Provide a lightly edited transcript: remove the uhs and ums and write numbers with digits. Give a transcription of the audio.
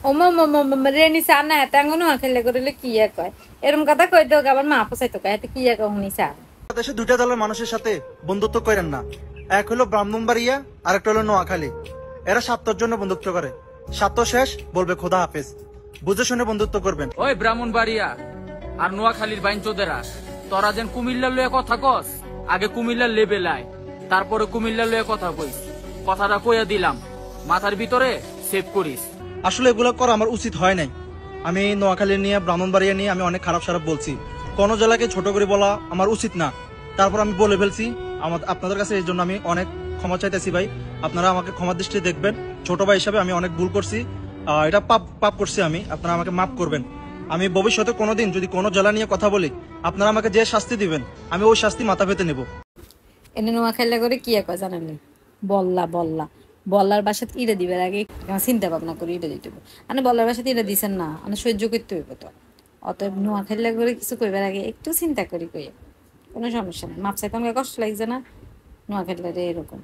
ওমা মম রেনি সানা হেতাঙ্গনো খেলে করিলে কি কয় এরকম কথা কই তো আবার মা পছাইতো কয় এত কি কহনি সা দেশে দুইটা দলের মানুষের সাথে বন্ধুত্ব করেন না। এক হলো ব্রাহ্মণবাড়িয়া আর একটা হলো নোয়াখালী। এরা স্বার্থের জন্য বন্ধুত্ব করে, স্বার্থ শেষ বলবে খোদা হাফেজ। বুঝে শুনে বন্ধুত্ব করবেন। ওই ব্রাহ্মণবাড়িয়া আর নোয়াখালীর বাইনচোদেরা, তোরা যেন কুমিল্লার লয়ে কথা কস, আগে কুমিল্লার লেভেল আয়, তারপরে কুমিল্লার লয়ে কথা কইস। কথাটা কইয়া দিলাম, মাথার ভিতরে সেভ করিস। আসলে এগুলো করা আমার উচিত হয় নাই। আমি নোয়াখালী নিয়ে ব্রাহ্মণবাড়িয়া নিয়ে আমি অনেক খারাপ সারাপ বলছি। কোন জেলাকে ছোট করে বলা আমার উচিত না। তারপর আমি বলে ফেলছি। আপনাদের কাছে এই জন্য আমি অনেক ক্ষমা চাইতেছি ভাই। আপনারা আমাকে ক্ষমা দৃষ্টিতে দেখবেন। ছোট ভাই হিসাবে আমি অনেক ভুল করছি, এটা পাপ করছি আমি। আপনারা আমাকে মাফ করবেন। আমি ভবিষ্যতে কোনোদিন যদি কোনো জেলা নিয়ে কথা বলি, আপনারা আমাকে যে শাস্তি দিবেন আমি ওই শাস্তি মাথা পেতে নেব। এনে নোয়া খেলে করে কি কয় জানেন বললা বললা বলার বাসাত ইরে দিবার আগে চিন্তা ভাবনা করে ইরে দিতে হবে। মানে বলার বাসাতে ইরে দিছেন না, মানে সহ্য করতে হইব। তো অতএব নোয়া খেলে করে কিছু কইবার আগে একটু চিন্তা করি কই, কোনো সমস্যা নেই। মাপ চাইতে আমাকে কষ্ট লাগছে না, নোয়া খেললে এরকম।